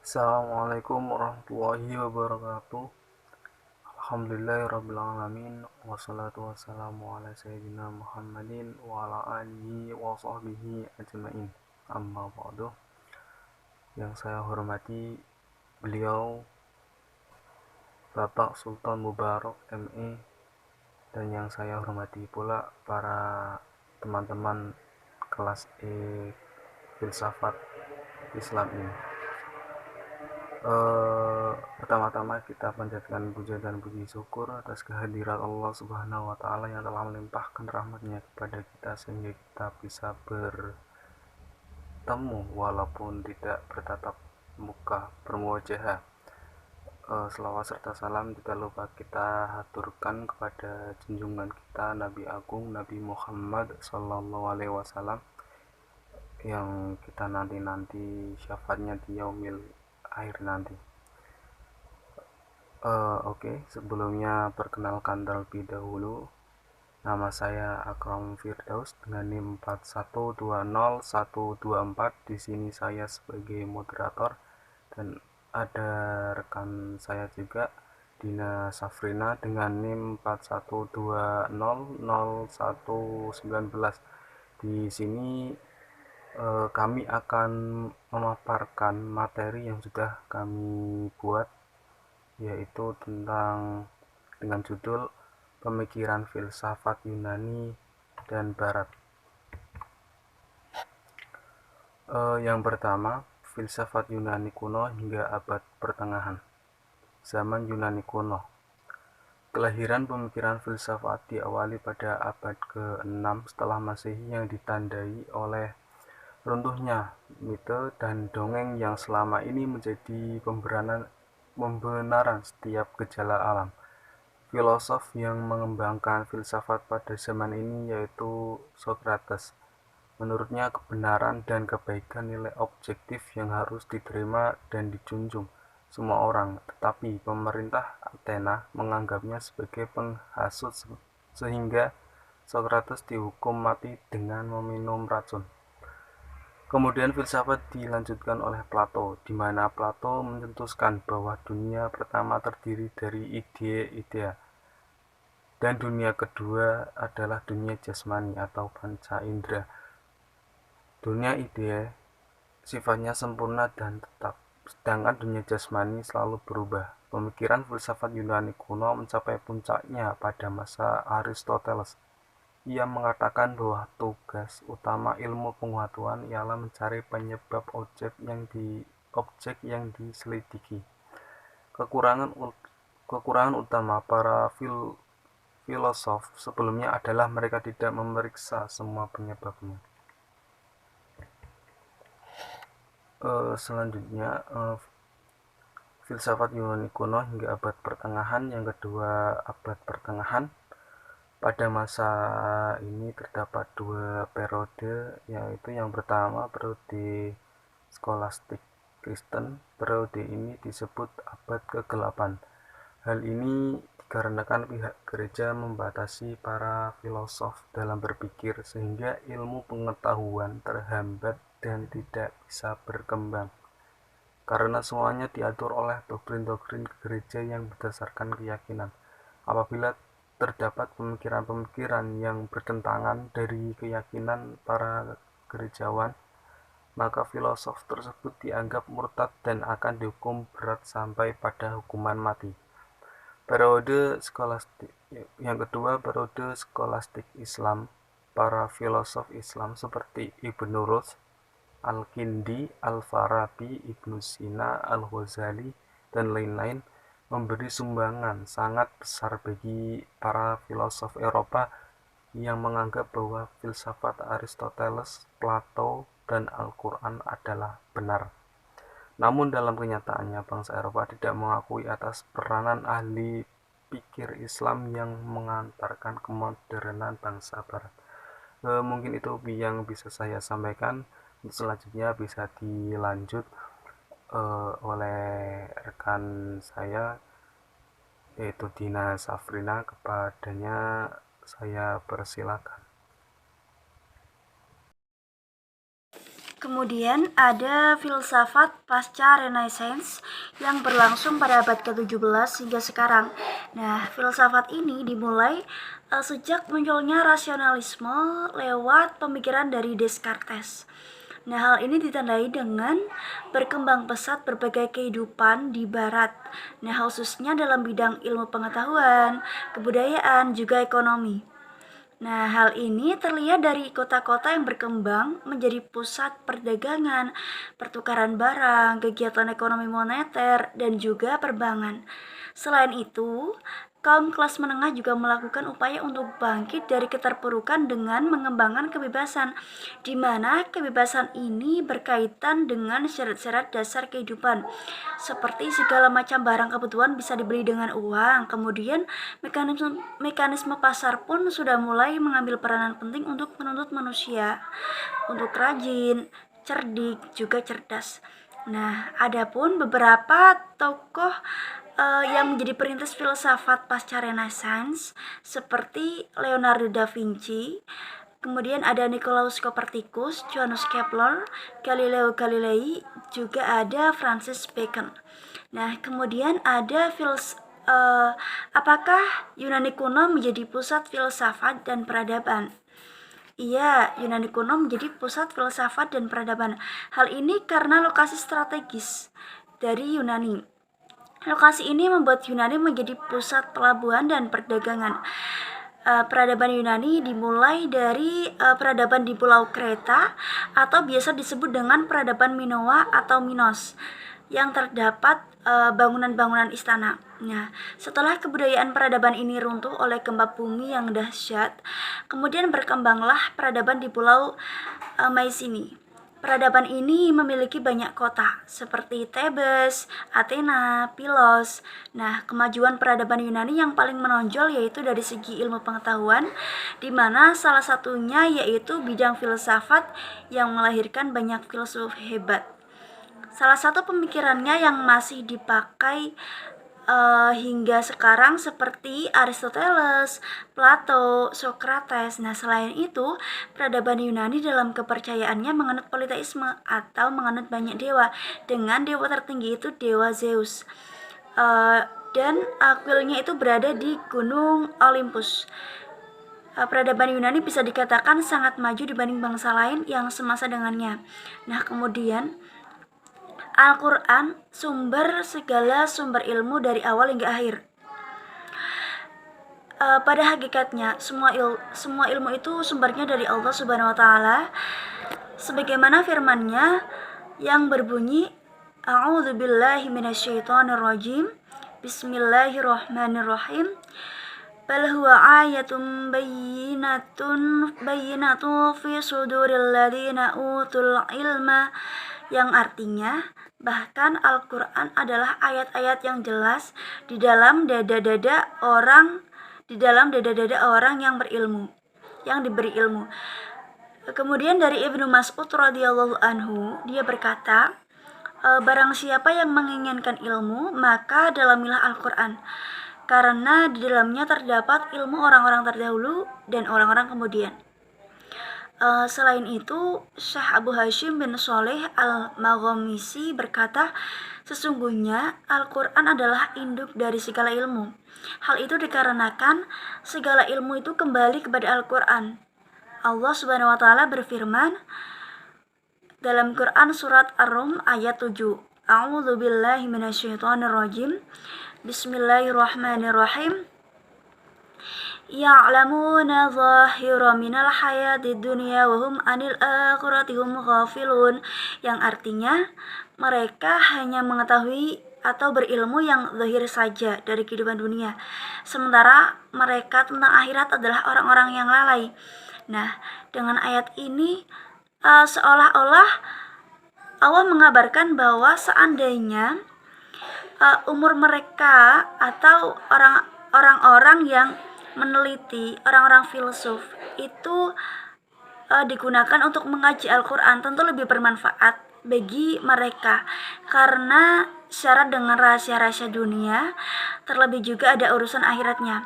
Assalamualaikum warahmatullahi wabarakatuh. Alhamdulillahirrabbilalamin. Wassalatu wassalamu ala sayyidina Muhammadin wa ala alihi wa sahbihi ajma'in. Amma ba'du. Yang saya hormati beliau Bapak Sultan Mubarak ME, dan yang saya hormati pula para teman-teman kelas E Filsafat Islam ini. Pertama-tama kita panjatkan puja dan puji syukur atas kehadiran Allah Subhanahu wa Ta'ala yang telah melimpahkan rahmatnya kepada kita sehingga kita bisa bertemu walaupun tidak bertatap muka bermuwajahah. Selawat serta salam tidak lupa kita haturkan kepada junjungan kita Nabi Agung Nabi Muhammad Sallallahu Alaihi Wasallam yang kita nanti syafaatnya di yaumil akhir nanti. Oke, sebelumnya perkenalkan terlebih dahulu, nama saya Akram Firdaus dengan NIM 4120124. Di sini saya sebagai moderator dan ada rekan saya juga Dina Safrina dengan NIM 4120019. Di sini kami akan memaparkan materi yang sudah kami buat, yaitu dengan judul Pemikiran Filsafat Yunani dan Barat. Yang pertama, filsafat Yunani kuno hingga abad pertengahan. Zaman Yunani kuno. Kelahiran pemikiran filsafat diawali pada abad ke-6 setelah Masehi yang ditandai oleh runtuhnya mite dan dongeng yang selama ini menjadi pembenaran setiap gejala alam. Filosof yang mengembangkan filsafat pada zaman ini yaitu Socrates. Menurutnya kebenaran dan kebaikan nilai objektif yang harus diterima dan dijunjung semua orang, tetapi pemerintah Athena menganggapnya sebagai penghasut sehingga Socrates dihukum mati dengan meminum racun. Kemudian filsafat dilanjutkan oleh Plato, di mana Plato mencetuskan bahwa dunia pertama terdiri dari ide-idea, dan dunia kedua adalah dunia jasmani atau panca indera. Dunia ide sifatnya sempurna dan tetap, sedangkan dunia jasmani selalu berubah. Pemikiran filsafat Yunani kuno mencapai puncaknya pada masa Aristoteles. Ia mengatakan bahwa tugas utama ilmu pengetahuan ialah mencari penyebab objek yang diselidiki. Kekurangan utama para filosof sebelumnya adalah mereka tidak memeriksa semua penyebabnya. Selanjutnya, filsafat Yunani kuno hingga abad pertengahan. Yang kedua, abad pertengahan. Pada masa ini terdapat dua periode, yaitu yang pertama periode skolastik Kristen. Periode ini disebut abad ke-8. Hal ini dikarenakan pihak gereja membatasi para filosof dalam berpikir sehingga ilmu pengetahuan terhambat dan tidak bisa berkembang. Karena semuanya diatur oleh doktrin-doktrin gereja yang berdasarkan keyakinan. Apabila terdapat pemikiran-pemikiran yang bertentangan dari keyakinan para gerejawan, maka filosof tersebut dianggap murtad dan akan dihukum berat sampai pada hukuman mati. Periode skolastik yang kedua, periode skolastik Islam. Para filosof Islam seperti Ibnu Rushd, Al-Kindi, Al-Farabi, Ibnu Sina, Al-Ghazali, dan lain-lain memberi sumbangan sangat besar bagi para filosof Eropa yang menganggap bahwa filsafat Aristoteles, Plato, dan Al-Quran adalah benar. Namun dalam kenyataannya bangsa Eropa tidak mengakui atas peranan ahli pikir Islam yang mengantarkan kemodernan bangsa Barat. Mungkin itu yang bisa saya sampaikan. Selanjutnya bisa dilanjut oleh rekan saya yaitu Dina Safrina. Kepadanya saya persilakan. Kemudian ada filsafat pasca Renaissance yang berlangsung pada abad ke-17 hingga sekarang. Nah, filsafat ini dimulai sejak munculnya rasionalisme lewat pemikiran dari Descartes. Nah, hal ini ditandai dengan berkembang pesat berbagai kehidupan di barat. Nah, khususnya dalam bidang ilmu pengetahuan, kebudayaan, juga ekonomi. Nah, hal ini terlihat dari kota-kota yang berkembang menjadi pusat perdagangan, pertukaran barang, kegiatan ekonomi moneter, dan juga perbankan. Selain itu, kaum kelas menengah juga melakukan upaya untuk bangkit dari keterpurukan dengan mengembangkan kebebasan, di mana kebebasan ini berkaitan dengan syarat-syarat dasar kehidupan, seperti segala macam barang kebutuhan bisa dibeli dengan uang. Kemudian, mekanisme pasar pun sudah mulai mengambil peranan penting untuk menuntut manusia untuk rajin, cerdik, juga cerdas. Nah, adapun beberapa tokoh yang menjadi perintis filsafat pasca Renaissance seperti Leonardo da Vinci, kemudian ada Nicolaus Copernicus, Johannes Kepler, Galileo Galilei, juga ada Francis Bacon. Nah, kemudian ada apakah Yunani kuno menjadi pusat filsafat dan peradaban? Iya, Yunani kuno menjadi pusat filsafat dan peradaban. Hal ini karena lokasi strategis dari Yunani. Lokasi ini membuat Yunani menjadi pusat pelabuhan dan perdagangan. Peradaban Yunani dimulai dari peradaban di Pulau Kreta atau biasa disebut dengan peradaban Minoa atau Minos, yang terdapat bangunan-bangunan istana. Nah, setelah kebudayaan peradaban ini runtuh oleh gempa bumi yang dahsyat, kemudian berkembanglah peradaban di Pulau Mycenae. Peradaban ini memiliki banyak kota seperti Thebes, Athena, Pylos. Nah, kemajuan peradaban Yunani yang paling menonjol yaitu dari segi ilmu pengetahuan, di mana salah satunya yaitu bidang filsafat yang melahirkan banyak filsuf hebat. Salah satu pemikirannya yang masih dipakai hingga sekarang seperti Aristoteles, Plato, Socrates. Nah, selain itu, peradaban Yunani dalam kepercayaannya menganut politeisme atau menganut banyak dewa, dengan dewa tertinggi itu dewa Zeus. Dan kuilnya itu berada di Gunung Olympus. Peradaban Yunani bisa dikatakan sangat maju dibanding bangsa lain yang semasa dengannya. Nah, kemudian Al-Quran segala sumber ilmu dari awal hingga akhir. Pada hakikatnya semua ilmu itu sumbernya dari Allah Subhanahu wa taala. Sebagaimana firman-Nya yang berbunyi, A'udzubillahi minasyaitonirrajim. Bismillahirrahmanirrahim. Bal huwa ayatun bayyinatun fi suduril ladzina utul ilma, yang artinya bahkan Al-Quran adalah ayat-ayat yang jelas di dalam dada-dada orang yang berilmu, yang diberi ilmu. Kemudian dari Ibnu Mas'ud radhiyallahu anhu, dia berkata, barang siapa yang menginginkan ilmu, maka dalamilah Al-Quran, karena di dalamnya terdapat ilmu orang-orang terdahulu dan orang-orang kemudian. Selain itu, Syekh Abu Hashim bin Sholeh Al-Maghamisi berkata, sesungguhnya Al-Quran adalah induk dari segala ilmu. Hal itu dikarenakan segala ilmu itu kembali kepada Al-Quran. Allah Subhanahu wa taala berfirman dalam Quran surat Ar-Rum ayat 7. A'udzubillahi minasyaitonirrajim. Bismillahirrahmanirrahim. Ya'lamuna zahira minal hayatid dunya wa hum 'anil akhirati hum ghafilun, yang artinya mereka hanya mengetahui atau berilmu yang zahir saja dari kehidupan dunia, sementara mereka tentang akhirat adalah orang-orang yang lalai. Nah, dengan ayat ini seolah-olah Allah mengabarkan bahwa seandainya umur mereka atau orang-orang yang meneliti, orang-orang filsuf itu digunakan untuk mengaji Al-Quran, tentu lebih bermanfaat bagi mereka karena syarat dengan rahasia-rahasia dunia, terlebih juga ada urusan akhiratnya.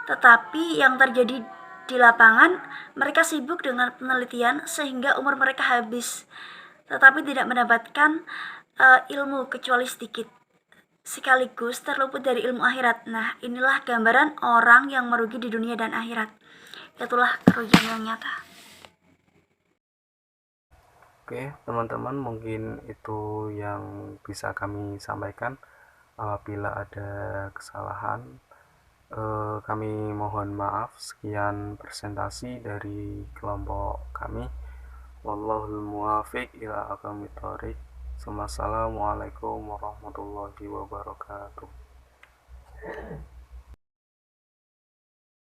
Tetapi yang terjadi di lapangan, mereka sibuk dengan penelitian sehingga umur mereka habis. tetapi tidak mendapatkan ilmu kecuali sedikit, sekaligus terluput dari ilmu akhirat. Nah, inilah gambaran orang yang merugi di dunia dan akhirat. Itulah kerugian yang nyata. Oke, teman-teman, mungkin itu yang bisa kami sampaikan. Apabila ada kesalahan, kami mohon maaf. Sekian presentasi dari kelompok kami. Wallahul muwafiq ila aqwamit thoriq. Wassalamualaikum warahmatullahi wabarakatuh.